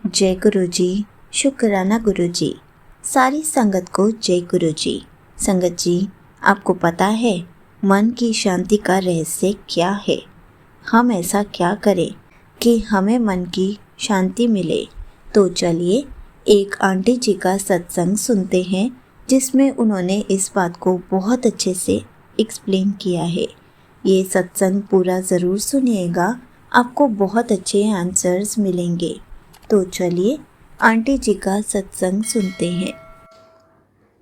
जय गुरु जी। शुक्राना गुरु जी। सारी संगत को जय गुरु जी। संगत जी, आपको पता है मन की शांति का रहस्य क्या है? हम ऐसा क्या करें कि हमें मन की शांति मिले? तो चलिए एक आंटी जी का सत्संग सुनते हैं, जिसमें उन्होंने इस बात को बहुत अच्छे से एक्सप्लेन किया है। ये सत्संग पूरा ज़रूर सुनिएगा, आपको बहुत अच्छे आंसर्स मिलेंगे। तो चलिए आंटी जी का सत्संग सुनते हैं।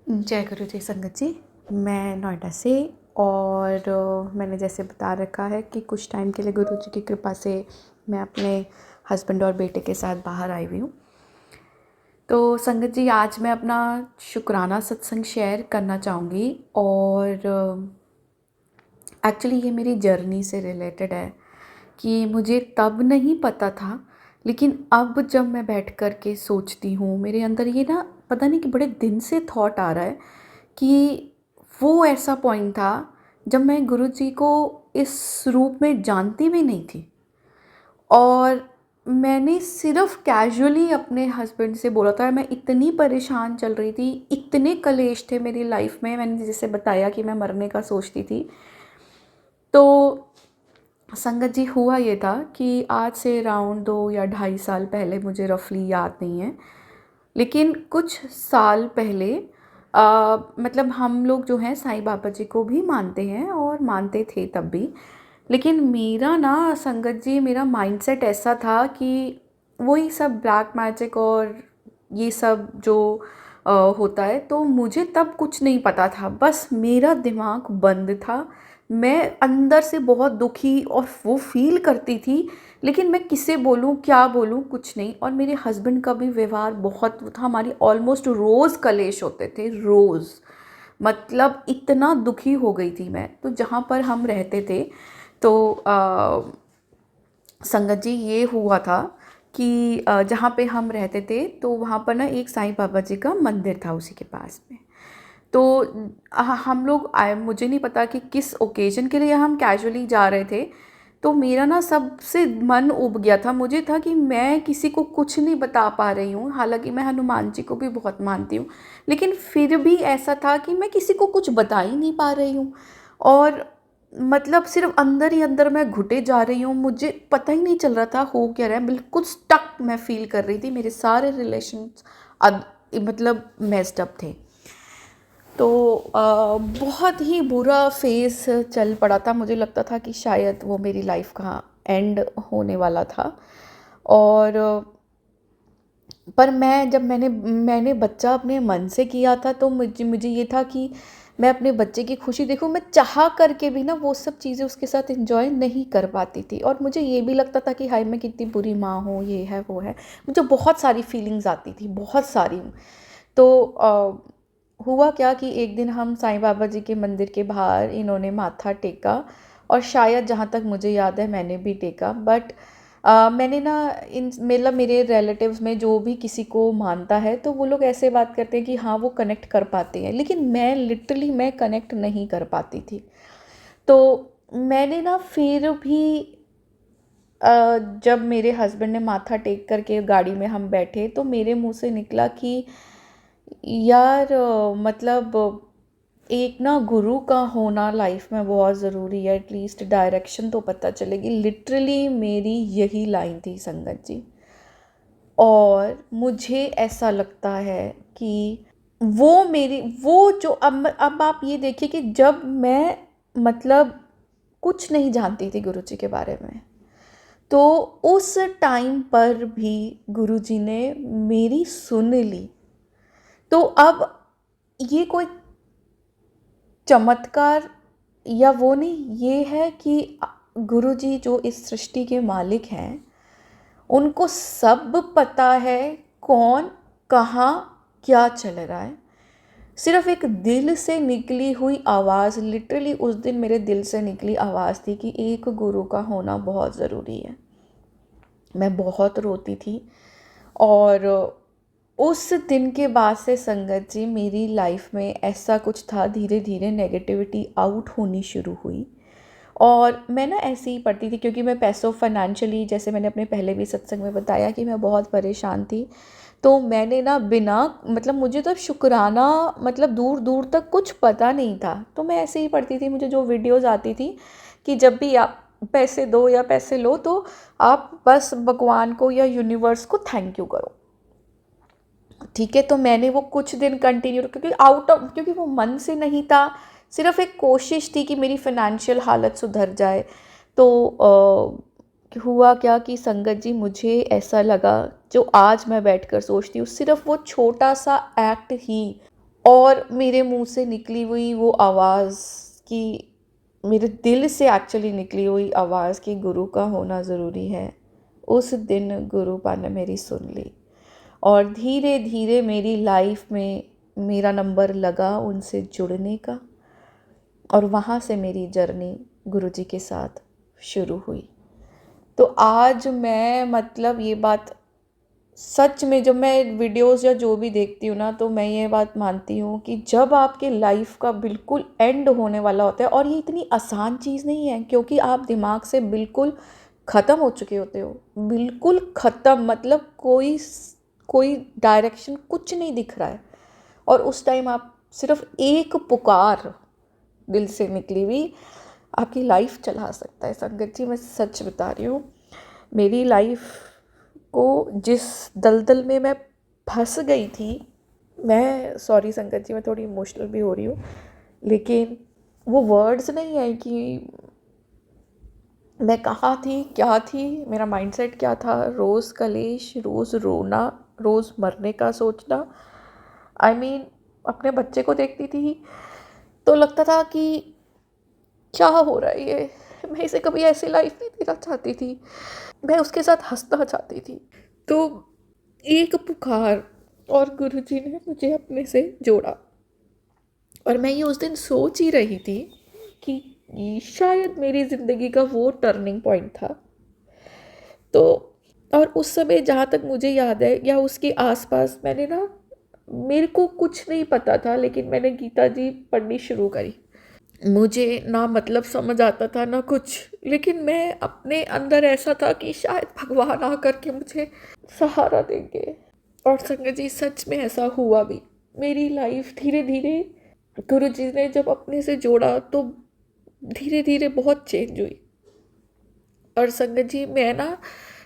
जय गुरु जी। संगत जी, मैं नोएडा से और मैंने जैसे बता रखा है कि कुछ टाइम के लिए गुरु जी की कृपा से मैं अपने हस्बैंड और बेटे के साथ बाहर आई हुई हूँ। तो संगत जी, आज मैं अपना शुक्राना सत्संग शेयर करना चाहूँगी और एक्चुअली ये मेरी जर्नी से रिलेटेड है कि मुझे तब नहीं पता था, लेकिन अब जब मैं बैठ कर के सोचती हूँ, मेरे अंदर ये ना पता नहीं कि बड़े दिन से थॉट आ रहा है कि वो ऐसा पॉइंट था जब मैं गुरु जी को इस रूप में जानती भी नहीं थी और मैंने सिर्फ कैजुअली अपने हस्बैंड से बोला था। मैं इतनी परेशान चल रही थी, इतने कलेश थे मेरी लाइफ में। मैंने जैसे बताया कि मैं मरने का सोचती थी। तो संगत जी, हुआ ये था कि आज से अराउंड 2 या 2.5 साल पहले, मुझे रफली याद नहीं है, लेकिन कुछ साल पहले मतलब हम लोग जो हैं साईं बाबा जी को भी मानते हैं और मानते थे तब भी। लेकिन मेरा ना संगत जी, मेरा माइंडसेट ऐसा था कि वही सब ब्लैक मैजिक और ये सब जो होता है, तो मुझे तब कुछ नहीं पता था। बस मेरा दिमाग बंद था। मैं अंदर से बहुत दुखी और वो फील करती थी, लेकिन मैं किसे बोलूँ, क्या बोलूँ, कुछ नहीं। और मेरे हस्बैंड का भी व्यवहार बहुत था, हमारी ऑलमोस्ट रोज़ कलेश होते थे, रोज़। मतलब इतना दुखी हो गई थी मैं। तो जहाँ पर हम रहते थे, तो संगत जी, ये हुआ था कि जहाँ पे हम रहते थे तो वहाँ पर ना एक साईं बाबा जी का मंदिर था उसी के पास में। तो हम लोग आए, मुझे नहीं पता कि किस ओकेजन के लिए हम कैजुअली जा रहे थे। तो मेरा ना सबसे मन उब गया था। मुझे था कि मैं किसी को कुछ नहीं बता पा रही हूँ, हालांकि मैं हनुमान जी को भी बहुत मानती हूँ, लेकिन फिर भी ऐसा था कि मैं किसी को कुछ बता ही नहीं पा रही हूँ। और मतलब सिर्फ अंदर ही अंदर मैं घुटे जा रही हूँ, मुझे पता ही नहीं चल रहा था हो क्या रहा है। बिल्कुल स्टक मैं फील कर रही थी, मेरे सारे रिलेशन्स मतलब मेस्ड अप थे। तो बहुत ही बुरा फेज़ चल पड़ा था। मुझे लगता था कि शायद वो मेरी लाइफ का एंड होने वाला था। और पर मैंने बच्चा अपने मन से किया था, तो मुझे ये था कि मैं अपने बच्चे की खुशी देखूं। मैं चाह करके भी ना वो सब चीज़ें उसके साथ एंजॉय नहीं कर पाती थी, और मुझे ये भी लगता था कि हाय, मैं कितनी बुरी माँ हूँ, ये है वो है। मुझे बहुत सारी फीलिंग्स आती थी, बहुत सारी। तो हुआ क्या कि एक दिन हम साईं बाबा जी के मंदिर के बाहर इन्होंने माथा टेका, और शायद जहाँ तक मुझे याद है मैंने भी टेका। बट मैंने ना इन मतलब मेरे रिलेटिव्स में जो भी किसी को मानता है, तो वो लोग ऐसे बात करते हैं कि हाँ वो कनेक्ट कर पाते हैं, लेकिन मैं लिटरली मैं कनेक्ट नहीं कर पाती थी। तो मैंने ना फिर भी जब मेरे हस्बैंड ने माथा टेक करके गाड़ी में हम बैठे, तो मेरे मुंह से निकला कि यार मतलब एक ना गुरु का होना लाइफ में बहुत ज़रूरी है, एटलीस्ट डायरेक्शन तो पता चलेगी। लिटरली मेरी यही लाइन थी संगत जी। और मुझे ऐसा लगता है कि वो जो अब आप ये देखिए कि जब मैं मतलब कुछ नहीं जानती थी गुरु जी के बारे में, तो उस टाइम पर भी गुरु जी ने मेरी सुन ली। तो अब ये कोई चमत्कार या वो नहीं, ये है कि गुरु जी जो इस सृष्टि के मालिक हैं, उनको सब पता है कौन कहाँ क्या चल रहा है। सिर्फ एक दिल से निकली हुई आवाज़, लिटरली उस दिन मेरे दिल से निकली आवाज़ थी कि एक गुरु का होना बहुत ज़रूरी है। मैं बहुत रोती थी। और उस दिन के बाद से संगत जी, मेरी लाइफ में ऐसा कुछ था, धीरे धीरे नेगेटिविटी आउट होनी शुरू हुई। और मैं ना ऐसे ही पढ़ती थी क्योंकि मैं पैसों फाइनेंशियली, जैसे मैंने अपने पहले भी सत्संग में बताया कि मैं बहुत परेशान थी। तो मैंने ना बिना मतलब मुझे तो शुक्राना मतलब दूर दूर तक कुछ पता नहीं था, तो मैं ऐसे ही पढ़ती थी। मुझे जो वीडियोज़ आती थी कि जब भी आप पैसे दो या पैसे लो तो आप बस भगवान को या यूनिवर्स को थैंक यू करो। ठीक है, तो मैंने वो कुछ दिन कंटिन्यू, क्योंकि वो मन से नहीं था, सिर्फ एक कोशिश थी कि मेरी फाइनेंशियल हालत सुधर जाए। तो हुआ क्या कि संगत जी, मुझे ऐसा लगा, जो आज मैं बैठकर सोचती हूँ, सिर्फ वो छोटा सा एक्ट ही और मेरे मुंह से निकली हुई वो आवाज़ कि मेरे दिल से एक्चुअली निकली हुई आवाज़ कि गुरु का होना ज़रूरी है, उस दिन गुरु पा ने मेरी सुन ली। और धीरे धीरे मेरी लाइफ में मेरा नंबर लगा उनसे जुड़ने का, और वहाँ से मेरी जर्नी गुरुजी के साथ शुरू हुई। तो आज मैं मतलब ये बात सच में, जब मैं वीडियोस या जो भी देखती हूँ ना, तो मैं ये बात मानती हूँ कि जब आपके लाइफ का बिल्कुल एंड होने वाला होता है, और ये इतनी आसान चीज़ नहीं है, क्योंकि आप दिमाग से बिल्कुल ख़त्म हो चुके होते हो, बिल्कुल ख़त्म, मतलब कोई डायरेक्शन कुछ नहीं दिख रहा है, और उस टाइम आप सिर्फ एक पुकार दिल से निकली हुई आपकी लाइफ चला सकता है। संगत जी, मैं सच बता रही हूँ, मेरी लाइफ को जिस दलदल में मैं फंस गई थी, मैं सॉरी संगत जी, मैं थोड़ी इमोशनल भी हो रही हूँ, लेकिन वो वर्ड्स नहीं है कि मैं कहाँ थी, क्या थी, मेरा माइंडसेट क्या था। रोज़ कलेश, रोज़ रोना, रोज़ मरने का सोचना। आई मीन अपने बच्चे को देखती थी तो लगता था कि क्या हो रहा है ये, मैं इसे कभी ऐसी लाइफ नहीं देना चाहती थी, मैं उसके साथ हंसना चाहती थी। तो एक पुकार, और गुरुजी ने मुझे अपने से जोड़ा, और मैं ये उस दिन सोच ही रही थी कि ये शायद मेरी ज़िंदगी का वो टर्निंग पॉइंट था। तो और उस समय जहाँ तक मुझे याद है, या उसके आसपास, मैंने ना, मेरे को कुछ नहीं पता था, लेकिन मैंने गीता जी पढ़नी शुरू करी। मुझे ना मतलब समझ आता था ना कुछ, लेकिन मैं अपने अंदर ऐसा था कि शायद भगवान आकर के मुझे सहारा देंगे। और संगत जी, सच में ऐसा हुआ भी। मेरी लाइफ धीरे धीरे गुरु जी ने जब अपने से जोड़ा तो धीरे धीरे बहुत चेंज हुई। और संगत जी, मैं ना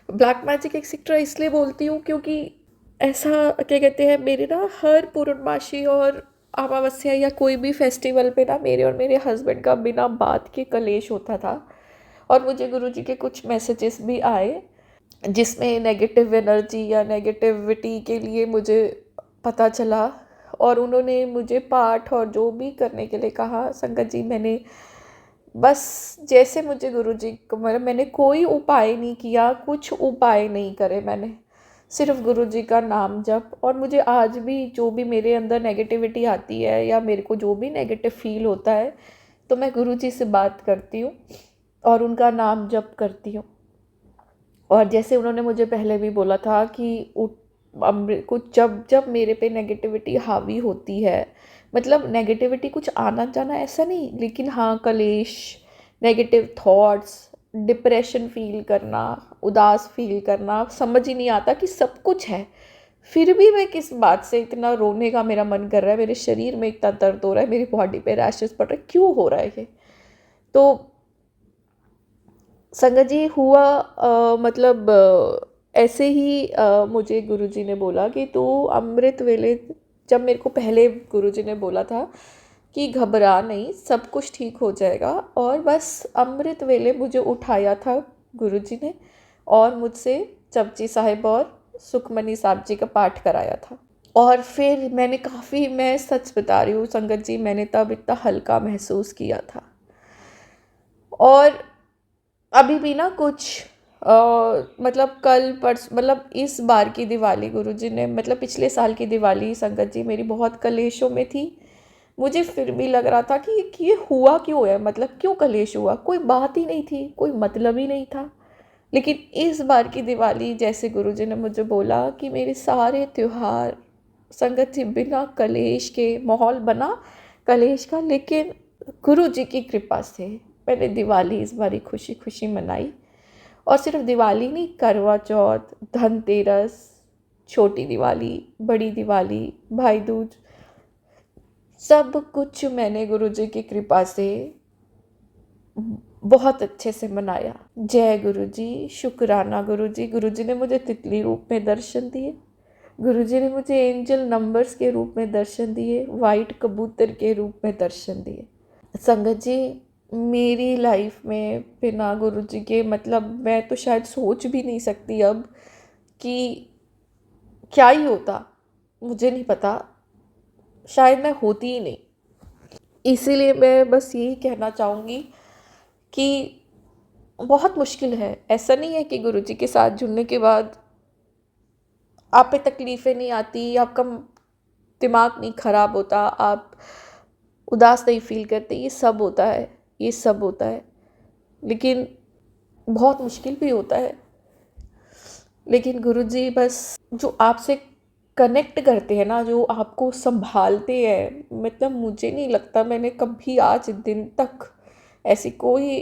ब्लैक मैजिक एक्सेट्रा इसलिए बोलती हूँ क्योंकि ऐसा क्या कहते हैं, मेरे ना हर पूर्णमासी और अमावस्या या कोई भी फेस्टिवल पे ना मेरे और मेरे हस्बैंड का बिना बात के कलेश होता था। और मुझे गुरुजी के कुछ मैसेजेस भी आए जिसमें नेगेटिव एनर्जी या नेगेटिविटी के लिए मुझे पता चला, और उन्होंने मुझे पाठ और जो भी करने के लिए कहा। संगत जी, मैंने बस जैसे मुझे गुरुजी को, मतलब मैंने कोई उपाय नहीं किया, कुछ उपाय नहीं करे मैंने, सिर्फ गुरुजी का नाम जप। और मुझे आज भी जो भी मेरे अंदर नेगेटिविटी आती है या मेरे को जो भी नेगेटिव फील होता है, तो मैं गुरुजी से बात करती हूँ और उनका नाम जप करती हूँ। और जैसे उन्होंने मुझे पहले भी बोला था कि अमृत कुछ, जब जब मेरे पे नेगेटिविटी हावी होती है, मतलब नेगेटिविटी कुछ आना जाना ऐसा नहीं, लेकिन हाँ कलेश, नेगेटिव थॉट्स, डिप्रेशन फील करना, उदास फील करना, समझ ही नहीं आता कि सब कुछ है, फिर भी मैं किस बात से इतना रोने का मेरा मन कर रहा है, मेरे शरीर में इतना दर्द हो रहा है, मेरी बॉडी पे रैशेस पड़ रहे, क्यों हो रहा है ये। तो संगत जी हुआ मतलब ऐसे ही मुझे गुरुजी ने बोला कि तू अमृत वेले, जब मेरे को पहले गुरुजी ने बोला था कि घबरा नहीं, सब कुछ ठीक हो जाएगा, और बस अमृत वेले मुझे उठाया था गुरुजी ने और मुझसे जपजी साहिब और सुखमनी साहब जी का पाठ कराया था। और फिर मैंने काफ़ी, मैं सच बता रही हूँ संगत जी, मैंने तब इतना हल्का महसूस किया था। और अभी भी ना कुछ मतलब कल परस मतलब इस बार की दिवाली गुरुजी ने, मतलब पिछले साल की दिवाली संगत जी मेरी बहुत कलेशों में थी। मुझे फिर भी लग रहा था कि ये हुआ क्यों है, मतलब क्यों कलेश हुआ, कोई बात ही नहीं थी, कोई मतलब ही नहीं था। लेकिन इस बार की दिवाली जैसे गुरुजी ने मुझे बोला कि मेरे सारे त्योहार संगत जी बिना कलेश के, माहौल बना कलेश का, लेकिन गुरुजी की कृपा से मैंने दिवाली इस बारी खुशी खुशी मनाई। और सिर्फ दिवाली नहीं, करवा चौथ, धनतेरस, छोटी दिवाली, बड़ी दिवाली, भाई दूज, सब कुछ मैंने गुरुजी की कृपा से बहुत अच्छे से मनाया। जय गुरुजी, शुक्राना गुरुजी। गुरुजी ने मुझे तितली रूप में दर्शन दिए, गुरुजी ने मुझे एंजल नंबर्स के रूप में दर्शन दिए, वाइट कबूतर के रूप में दर्शन दिए। संगत जी, मेरी लाइफ में बिना गुरुजी के, मतलब मैं तो शायद सोच भी नहीं सकती अब कि क्या ही होता, मुझे नहीं पता, शायद मैं होती ही नहीं। इसीलिए मैं बस यही कहना चाहूँगी कि बहुत मुश्किल है। ऐसा नहीं है कि गुरुजी के साथ जुड़ने के बाद आप पे तकलीफ़ें नहीं आती, आपका दिमाग नहीं ख़राब होता, आप उदास नहीं फील करते। ये सब होता है, ये सब होता है, लेकिन बहुत मुश्किल भी होता है। लेकिन गुरुजी बस जो आपसे कनेक्ट करते हैं ना, जो आपको संभालते हैं, मतलब मुझे नहीं लगता मैंने कभी आज दिन तक ऐसी कोई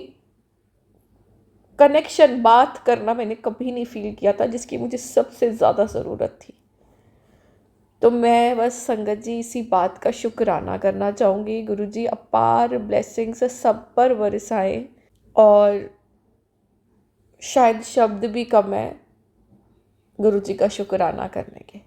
कनेक्शन, बात करना मैंने कभी नहीं फील किया था जिसकी मुझे सबसे ज़्यादा ज़रूरत थी। तो मैं बस संगत जी इसी बात का शुक्राना करना चाहूँगी। गुरुजी अपार ब्लेसिंग्स सब पर बरसाएं, और शायद शब्द भी कम है गुरुजी का शुक्राना करने के।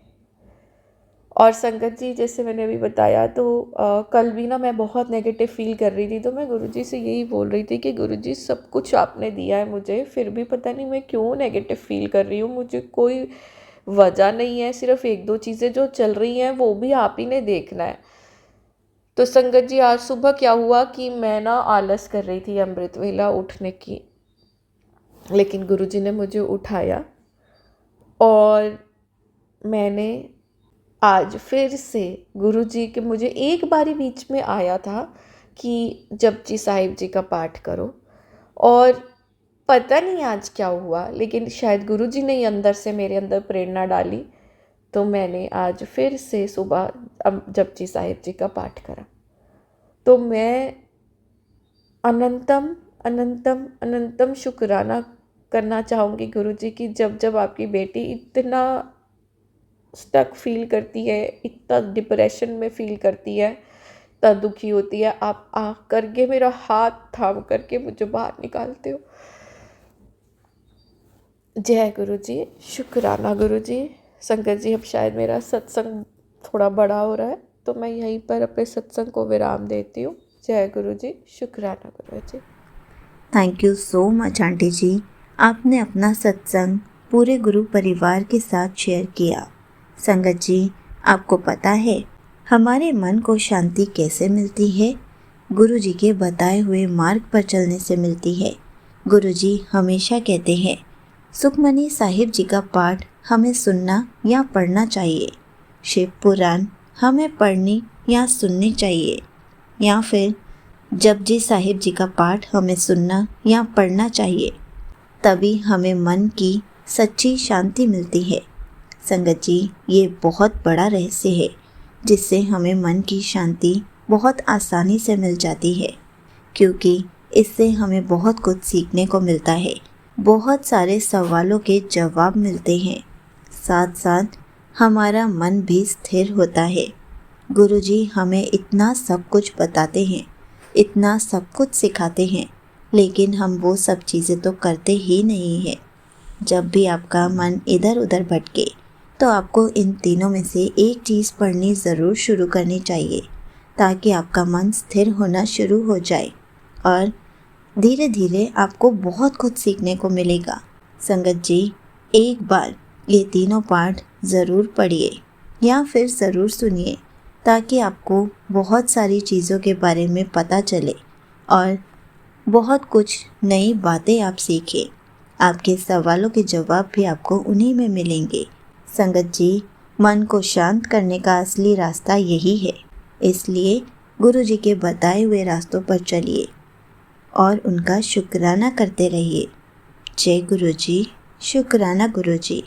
और संगत जी, जैसे मैंने अभी बताया, तो कल भी ना मैं बहुत नेगेटिव फील कर रही थी, तो मैं गुरुजी से यही बोल रही थी कि गुरुजी सब कुछ आपने दिया है मुझे, फिर भी पता नहीं मैं क्यों नेगेटिव फील कर रही हूँ। मुझे कोई वजह नहीं है, सिर्फ एक दो चीज़ें जो चल रही हैं वो भी आप ही ने देखना है। तो संगत जी, आज सुबह क्या हुआ कि मैं ना आलस कर रही थी अमृत वेला उठने की, लेकिन गुरुजी ने मुझे उठाया और मैंने आज फिर से गुरुजी के, मुझे एक बारी बीच में आया था कि जपजी साहिब जी का पाठ करो, और पता नहीं आज क्या हुआ, लेकिन शायद गुरुजी ने ही अंदर से मेरे अंदर प्रेरणा डाली, तो मैंने आज फिर से सुबह जपजी साहिब जी का पाठ करा। तो मैं अनंतम अनंतम अनंतम शुक्राना करना चाहूँगी गुरुजी की, जब जब आपकी बेटी इतना स्टक फील करती है, इतना डिप्रेशन में फील करती है, इतना दुखी होती है, आप आ करके मेरा हाथ थाम करके मुझे बाहर निकालते हो। जय गुरुजी, शुक्राना गुरुजी। संगत जी, अब शायद मेरा सत्संग थोड़ा बड़ा हो रहा है, तो मैं यहीं पर अपने सत्संग को विराम देती हूँ। जय गुरुजी, शुक्राना गुरुजी। Thank you so much aunty ji, आपने अपना सत्संग पूरे गुरु परिवार के साथ शेयर किया। संगत जी, आपको पता है हमारे मन को शांति कैसे मिलती है? गुरु जी के बताए हुए मार्ग पर चलने से मिलती है। गुरु जी हमेशा कहते हैं सुखमनी साहिब जी का पाठ हमें सुनना या पढ़ना चाहिए, शिव पुराण हमें पढ़नी या सुननी चाहिए, या फिर जपजी साहिब जी का पाठ हमें सुनना या पढ़ना चाहिए, तभी हमें मन की सच्ची शांति मिलती है। संगत जी, ये बहुत बड़ा रहस्य है जिससे हमें मन की शांति बहुत आसानी से मिल जाती है, क्योंकि इससे हमें बहुत कुछ सीखने को मिलता है, बहुत सारे सवालों के जवाब मिलते हैं, साथ साथ हमारा मन भी स्थिर होता है। गुरुजी हमें इतना सब कुछ बताते हैं, इतना सब कुछ सिखाते हैं, लेकिन हम वो सब चीज़ें तो करते ही नहीं हैं। जब भी आपका मन इधर उधर भटके तो आपको इन तीनों में से एक चीज़ पढ़नी ज़रूर शुरू करनी चाहिए, ताकि आपका मन स्थिर होना शुरू हो जाए और धीरे धीरे आपको बहुत कुछ सीखने को मिलेगा। संगत जी, एक बार ये तीनों पाठ ज़रूर पढ़िए या फिर ज़रूर सुनिए, ताकि आपको बहुत सारी चीज़ों के बारे में पता चले और बहुत कुछ नई बातें आप सीखें। आपके सवालों के जवाब भी आपको उन्हीं में मिलेंगे। संगत जी, मन को शांत करने का असली रास्ता यही है, इसलिए गुरु जी के बताए हुए रास्तों पर चलिए और उनका शुक्राना करते रहिए। जय गुरु जी, शुक्राना गुरु जी।